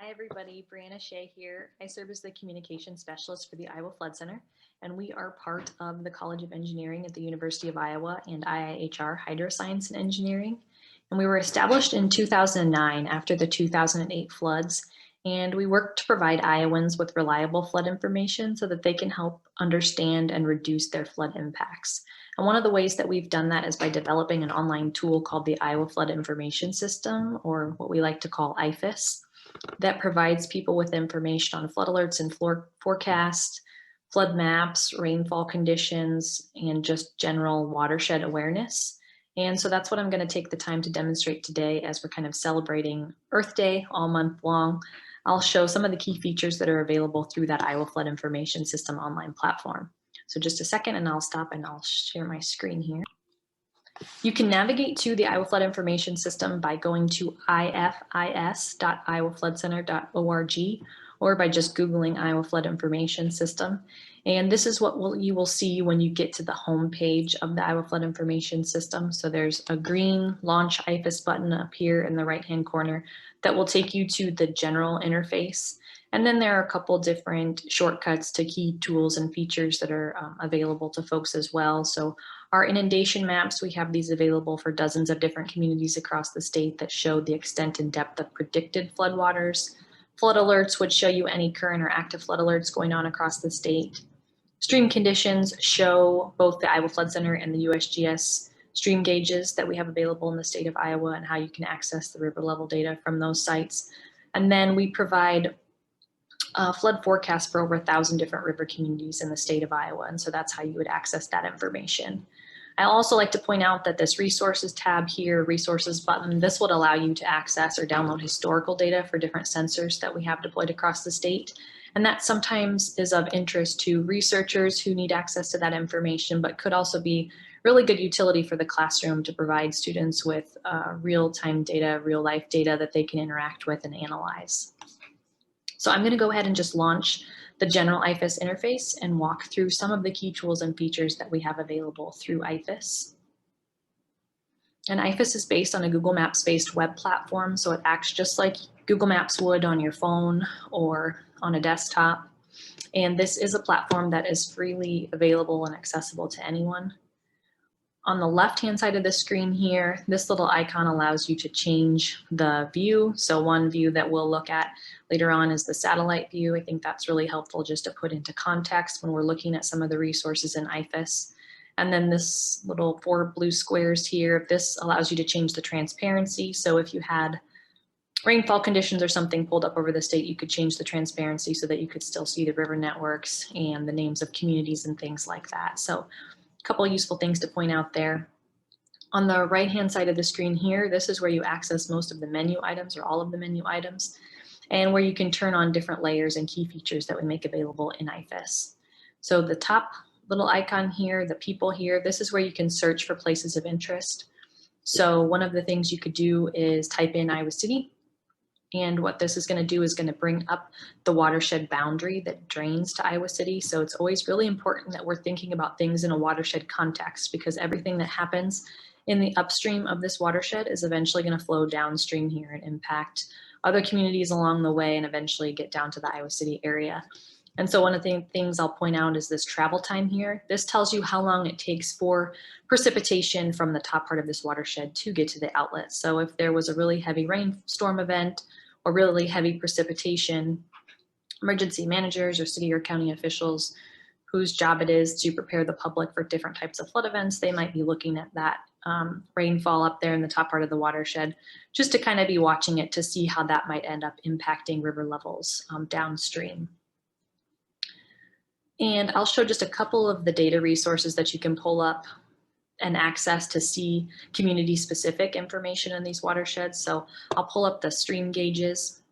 Hi everybody, Brianna Shea here. I serve as the communication specialist for the Iowa Flood Center, and we are part of the College of Engineering at the University of Iowa and IIHR Hydroscience and Engineering. And we were established in 2009 after the 2008 floods, and we work to provide Iowans with reliable flood information so that they can help understand and reduce their flood impacts. And one of the ways that we've done that is by developing an online tool called the Iowa Flood Information System, or what we like to call IFIS, that provides people with information on flood alerts and forecast, flood maps, rainfall conditions, and just general watershed awareness. And so that's what I'm going to take the time to demonstrate today as we're kind of celebrating Earth Day all month long. I'll show some of the key features that are available through that Iowa Flood Information System online platform. So just a second and I'll stop and I'll share my screen here. You can navigate to the Iowa Flood Information System by going to ifis.iowafloodcenter.org or by just Googling Iowa Flood Information System. And this is what you will see when you get to the home page of the Iowa Flood Information System. So there's a green Launch IFIS button up here in the right-hand corner that will take you to the general interface. And then there are a couple different shortcuts to key tools and features that are available to folks as well. So our inundation maps, we have these available for dozens of different communities across the state that show the extent and depth of predicted floodwaters. Flood alerts would show you any current or active flood alerts going on across the state. Stream conditions show both the Iowa Flood Center and the USGS stream gauges that we have available in the state of Iowa and how you can access the river level data from those sites. And then we provide flood forecasts for over 1,000 different river communities in the state of Iowa. And so that's how you would access that information. I also like to point out that this resources tab here, resources button, this would allow you to access or download historical data for different sensors that we have deployed across the state. And that sometimes is of interest to researchers who need access to that information, but could also be really good utility for the classroom to provide students with real-time data, real-life data that they can interact with and analyze. So I'm going to go ahead and just launch the general IFIS interface and walk through some of the key tools and features that we have available through IFIS. And IFIS is based on a Google Maps-based web platform, so it acts just like Google Maps would on your phone or on a desktop. And this is a platform that is freely available and accessible to anyone. On the left-hand side of the screen here, this little icon allows you to change the view. So one view that we'll look at later on is the satellite view. I think that's really helpful just to put into context when we're looking at some of the resources in IFIS. And then this little 4 blue squares here, this allows you to change the transparency. So if you had rainfall conditions or something pulled up over the state, you could change the transparency so that you could still see the river networks and the names of communities and things like that. So a couple of useful things to point out there. On the right-hand side of the screen here, this is where you access most of the menu items or all of the menu items, and where you can turn on different layers and key features that we make available in IFIS. So the top little icon here, the people here, this is where you can search for places of interest. So one of the things you could do is type in Iowa City. And what this is going to do is going to bring up the watershed boundary that drains to Iowa City. So it's always really important that we're thinking about things in a watershed context, because everything that happens in the upstream of this watershed is eventually going to flow downstream here and impact other communities along the way and eventually get down to the Iowa City area. And so one of the things I'll point out is this travel time here. This tells you how long it takes for precipitation from the top part of this watershed to get to the outlet. So if there was a really heavy rainstorm event or really heavy precipitation, emergency managers or city or county officials whose job it is to prepare the public for different types of flood events, they might be looking at that rainfall up there in the top part of the watershed, just to kind of be watching it to see how that might end up impacting river levels downstream. And I'll show just a couple of the data resources that you can pull up and access to see community-specific information in these watersheds. So I'll pull up the stream gauges,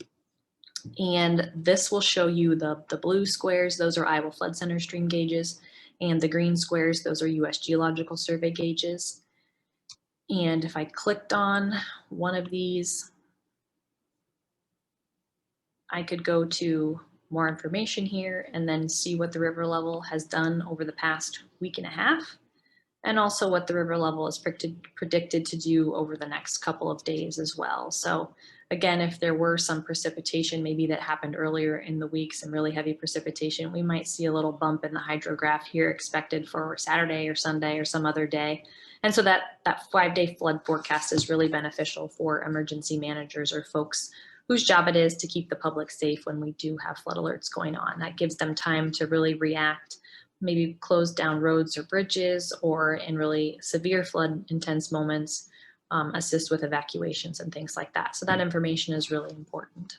and this will show you the blue squares, those are Iowa Flood Center stream gauges, and the green squares, those are U.S. Geological Survey gauges. And if I clicked on one of these, I could go to more information here and then see what the river level has done over the past week and a half, and also what the river level is predicted to do over the next couple of days as well. So again, if there were some precipitation maybe that happened earlier in the week, some really heavy precipitation, we might see a little bump in the hydrograph here expected for Saturday or Sunday or some other day. And so that 5-day flood forecast is really beneficial for emergency managers or folks whose job it is to keep the public safe when we do have flood alerts going on. That gives them time to really react, maybe close down roads or bridges, or in really severe flood intense moments, assist with evacuations and things like that. So that information is really important.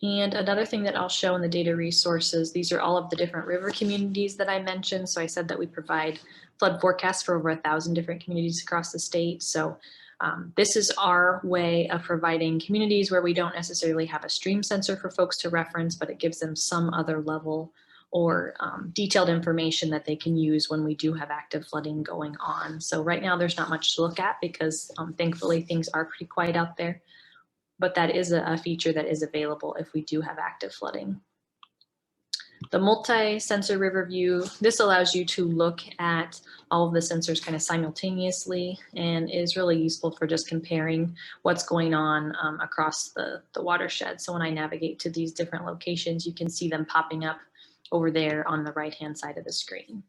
And another thing that I'll show in the data resources, these are all of the different river communities that I mentioned. So I said that we provide flood forecasts for over 1,000 different communities across the state. So this is our way of providing communities where we don't necessarily have a stream sensor for folks to reference, but it gives them some other level or detailed information that they can use when we do have active flooding going on. So right now there's not much to look at because thankfully things are pretty quiet out there, but that is a feature that is available if we do have active flooding. The multi-sensor river view, this allows you to look at all of the sensors kind of simultaneously and is really useful for just comparing what's going on across the watershed. So when I navigate to these different locations, you can see them popping up over there on the right-hand side of the screen.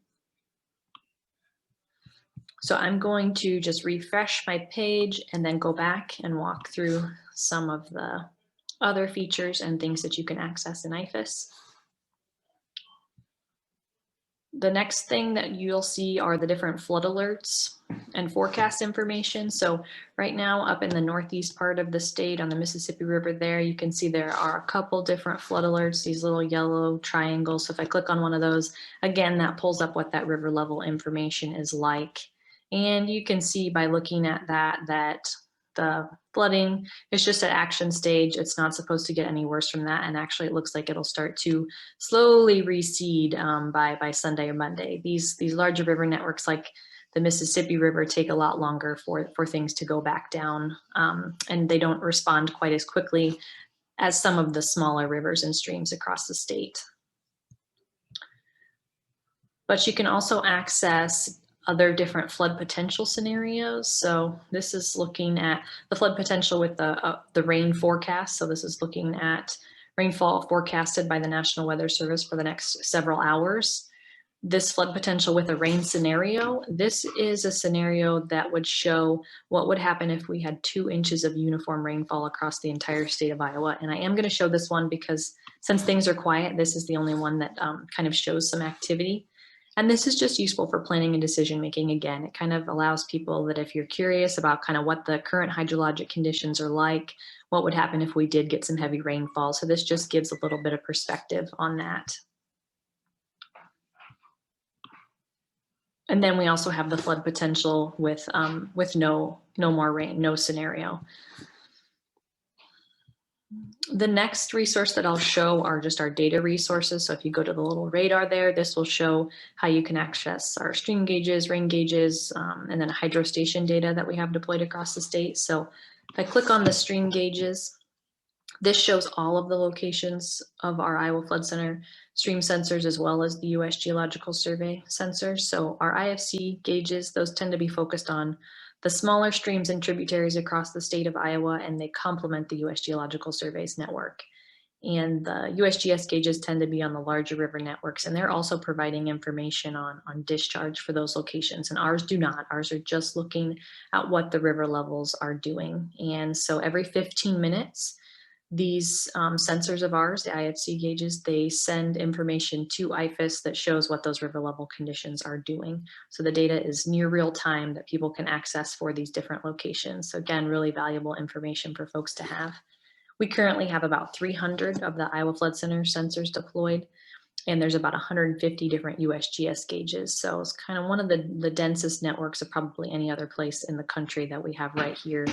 So I'm going to just refresh my page and then go back and walk through some of the other features and things that you can access in IFIS. The next thing that you'll see are the different flood alerts and forecast information. So right now up in the northeast part of the state on the Mississippi River there, you can see there are a couple different flood alerts, these little yellow triangles. So if I click on one of those, again, that pulls up what that river level information is like. And you can see by looking at that the flooding is just at action stage. It's not supposed to get any worse from that. And actually it looks like it'll start to slowly recede by Sunday or Monday. These larger river networks like the Mississippi River take a lot longer for things to go back down, and they don't respond quite as quickly as some of the smaller rivers and streams across the state. But you can also access other different flood potential scenarios. So this is looking at the flood potential with the rain forecast. So this is looking at rainfall forecasted by the National Weather Service for the next several hours. This flood potential with a rain scenario, this is a scenario that would show what would happen if we had 2 inches of uniform rainfall across the entire state of Iowa. And I am going to show this one because since things are quiet, this is the only one that kind of shows some activity. And this is just useful for planning and decision making. Again, it kind of allows people that if you're curious about kind of what the current hydrologic conditions are like, what would happen if we did get some heavy rainfall. So this just gives a little bit of perspective on that. And then we also have the flood potential with no more rain, no scenario. The next resource that I'll show are just our data resources. So if you go to the little radar there, this will show how you can access our stream gauges, rain gauges, and then hydro station data that we have deployed across the state. So if I click on the stream gauges, this shows all of the locations of our Iowa Flood Center stream sensors as well as the U.S. Geological Survey sensors. So our IFC gauges, those tend to be focused on the smaller streams and tributaries across the state of Iowa, and they complement the U.S. Geological Survey's network. And the USGS gauges tend to be on the larger river networks, and they're also providing information on discharge for those locations, and ours do not. Ours are just looking at what the river levels are doing. And so every 15 minutes, these sensors of ours, the IFC gauges, they send information to IFIS that shows what those river level conditions are doing. So the data is near real time that people can access for these different locations. So again, really valuable information for folks to have. We currently have about 300 of the Iowa Flood Center sensors deployed, and there's about 150 different USGS gauges. So it's kind of one of the densest networks of probably any other place in the country that we have right here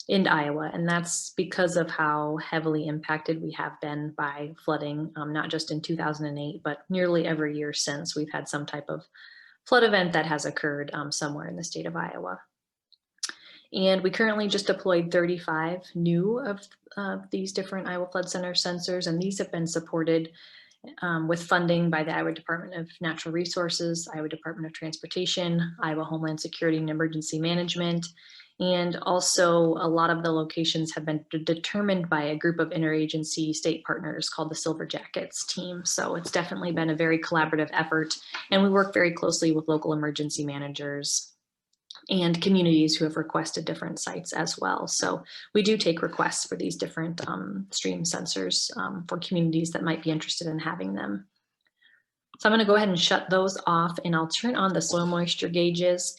in Iowa, and that's because of how heavily impacted we have been by flooding, not just in 2008, but nearly every year since. We've had some type of flood event that has occurred somewhere in the state of Iowa. And we currently just deployed 35 new of these different Iowa Flood Center sensors, and these have been supported with funding by the Iowa Department of Natural Resources, Iowa Department of Transportation, Iowa Homeland Security and Emergency Management, And also a lot of the locations have been determined by a group of interagency state partners called the Silver Jackets team. So it's definitely been a very collaborative effort, and we work very closely with local emergency managers and communities who have requested different sites as well. So we do take requests for these different stream sensors for communities that might be interested in having them. So I'm going to go ahead and shut those off, and I'll turn on the soil moisture gauges.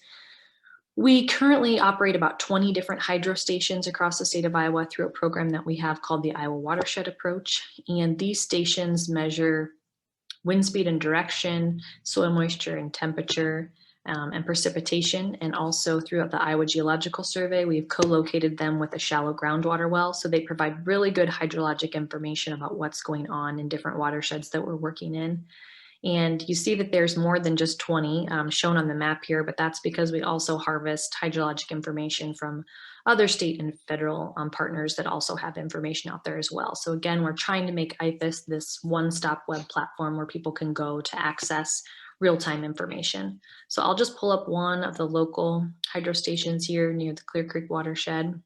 We currently operate about 20 different hydro stations across the state of Iowa through a program that we have called the Iowa Watershed Approach. And these stations measure wind speed and direction, soil moisture and temperature, and precipitation. And also throughout the Iowa Geological Survey, we've co-located them with a shallow groundwater well. So they provide really good hydrologic information about what's going on in different watersheds that we're working in. And you see that there's more than just 20 shown on the map here, but that's because we also harvest hydrologic information from other state and federal partners that also have information out there as well. So again, we're trying to make IFIS this one-stop web platform where people can go to access real-time information. So I'll just pull up one of the local hydro stations here near the Clear Creek watershed.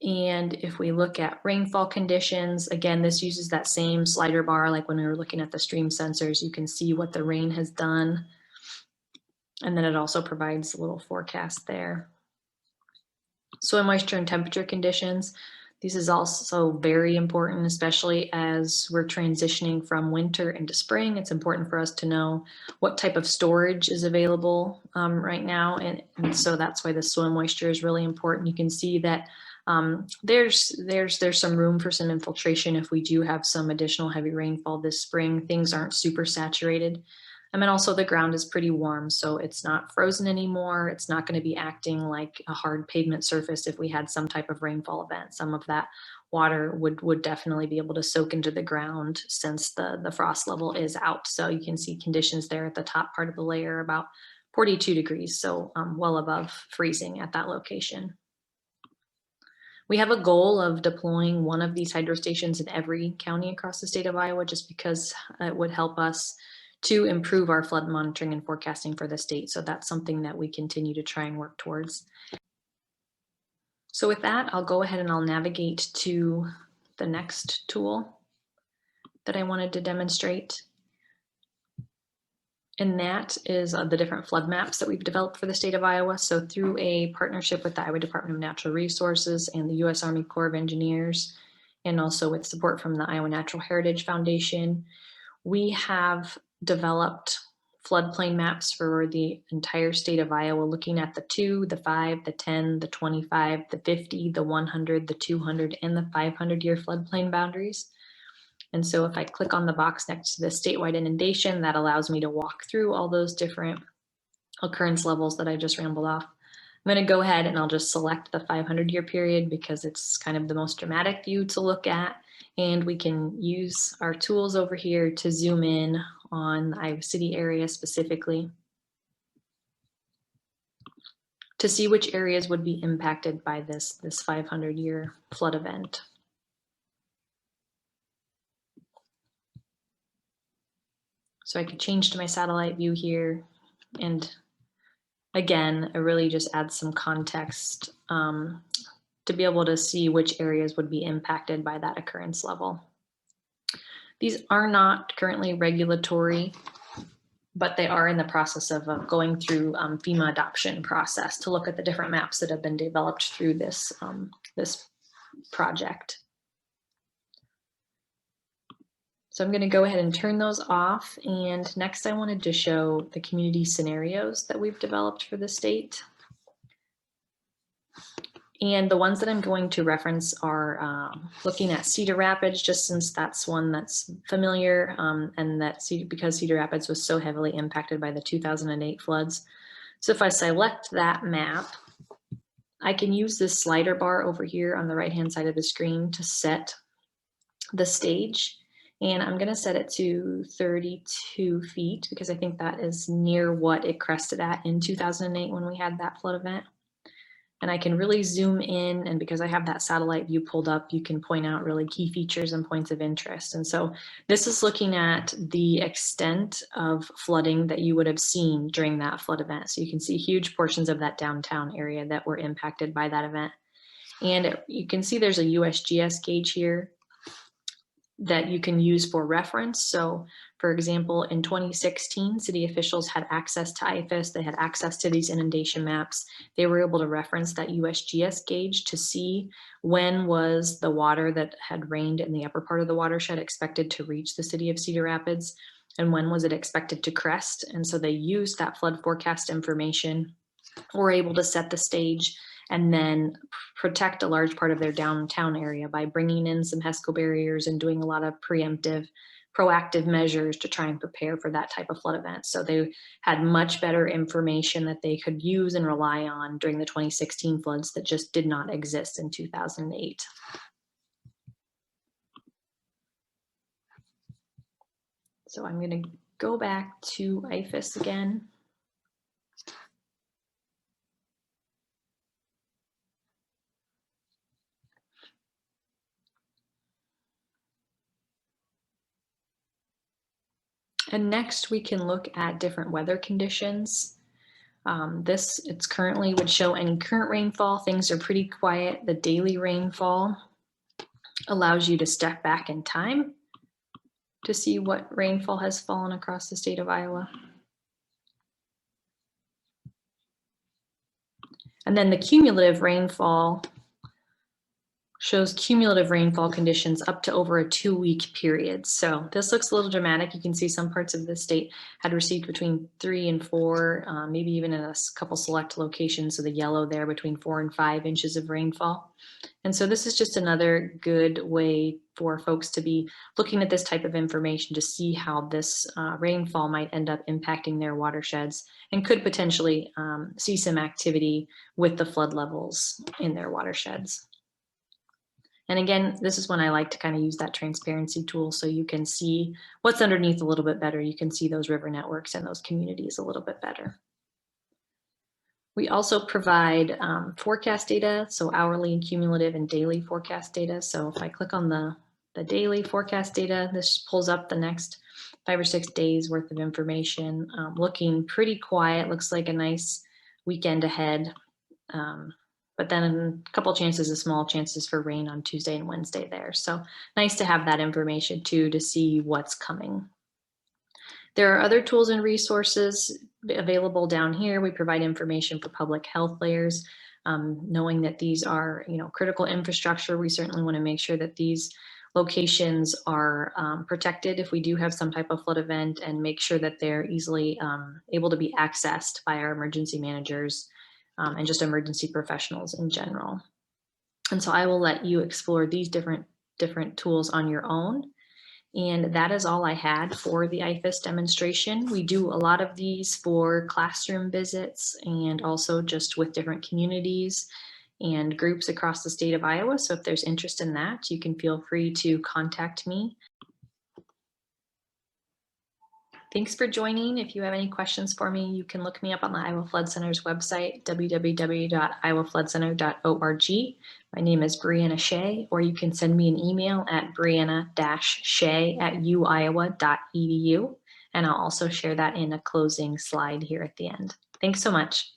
And if we look at rainfall conditions, again, this uses that same slider bar like when we were looking at the stream sensors. You can see what the rain has done. And then it also provides a little forecast there. Soil moisture and temperature conditions. This is also very important, especially as we're transitioning from winter into spring. It's important for us to know what type of storage is available right now. And so that's why the soil moisture is really important. You can see that there's some room for some infiltration if we do have some additional heavy rainfall this spring. Things aren't super saturated. And then also the ground is pretty warm, so it's not frozen anymore. It's not going to be acting like a hard pavement surface if we had some type of rainfall event. Some of that water would definitely be able to soak into the ground since the frost level is out. So you can see conditions there at the top part of the layer about 42 degrees, so well above freezing at that location. We have a goal of deploying one of these hydro stations in every county across the state of Iowa, just because it would help us to improve our flood monitoring and forecasting for the state. So that's something that we continue to try and work towards. So with that, I'll go ahead and I'll navigate to the next tool that I wanted to demonstrate. And that is the different flood maps that we've developed for the state of Iowa. So through a partnership with the Iowa Department of Natural Resources and the U.S. Army Corps of Engineers, and also with support from the Iowa Natural Heritage Foundation, we have developed floodplain maps for the entire state of Iowa, looking at the 2, the 5, the 10, the 25, the 50, the 100, the 200, and the 500-year floodplain boundaries. And so if I click on the box next to the statewide inundation, that allows me to walk through all those different occurrence levels that I just rambled off. I'm going to go ahead and I'll just select the 500-year period because it's kind of the most dramatic view to look at. And we can use our tools over here to zoom in on the Iowa City area specifically to see which areas would be impacted by this 500-year flood event. So I could change to my satellite view here. And again, it really just adds some context to be able to see which areas would be impacted by that occurrence level. These are not currently regulatory, but they are in the process of going through FEMA adoption process to look at the different maps that have been developed through this, this project. So I'm going to go ahead and turn those off. And next I wanted to show the community scenarios that we've developed for the state. And the ones that I'm going to reference are looking at Cedar Rapids, just since that's one that's familiar, and that because Cedar Rapids was so heavily impacted by the 2008 floods. So if I select that map, I can use this slider bar over here on the right-hand side of the screen to set the stage. And I'm going to set it to 32 feet because I think that is near what it crested at in 2008 when we had that flood event. And I can really zoom in, and because I have that satellite view pulled up, you can point out really key features and points of interest. And so this is looking at the extent of flooding that you would have seen during that flood event. So you can see huge portions of that downtown area that were impacted by that event. And you can see there's a USGS gauge here that you can use for reference. So for example, in 2016, city officials had access to IFIS, they had access to these inundation maps. They were able to reference that USGS gauge to see when was the water that had rained in the upper part of the watershed expected to reach the city of Cedar Rapids, and when was it expected to crest. And so they used that flood forecast information, were able to set the stage and then protect a large part of their downtown area by bringing in some HESCO barriers and doing a lot of proactive measures to try and prepare for that type of flood event. So they had much better information that they could use and rely on during the 2016 floods that just did not exist in 2008. So I'm going to go back to IFIS again. And next we can look at different weather conditions. It's currently would show any current rainfall. Things are pretty quiet. The daily rainfall allows you to step back in time to see what rainfall has fallen across the state of Iowa. And then the cumulative rainfall shows cumulative rainfall conditions up to over a 2-week period. So this looks a little dramatic. You can see some parts of the state had received between 3 and 4, maybe even in a couple select locations. So the yellow there between 4 and 5 inches of rainfall. And so this is just another good way for folks to be looking at this type of information to see how this rainfall might end up impacting their watersheds and could potentially see some activity with the flood levels in their watersheds. And again, this is when I like to kind of use that transparency tool so you can see what's underneath a little bit better. You can see those river networks and those communities a little bit better. We also provide forecast data, so hourly and cumulative and daily forecast data. So if I click on the daily forecast data, this pulls up the next 5 or 6 days worth of information. Looking pretty quiet, looks like a nice weekend ahead. But then a couple chances of small chances for rain on Tuesday and Wednesday there. So nice to have that information too to see what's coming. There are other tools and resources available down here. We provide information for public health layers. Knowing that these are, critical infrastructure, we certainly want to make sure that these locations are protected if we do have some type of flood event, and make sure that they're easily able to be accessed by our emergency managers and just emergency professionals in general. And so I will let you explore these different tools on your own. And that is all I had for the IFIS demonstration. We do a lot of these for classroom visits and also just with different communities and groups across the state of Iowa. So if there's interest in that, you can feel free to contact me. Thanks for joining. If you have any questions for me, you can look me up on the Iowa Flood Center's website, www.iowafloodcenter.org. My name is Brianna Shea, or you can send me an email at brianna-shea@uiowa.edu. And I'll also share that in a closing slide here at the end. Thanks so much.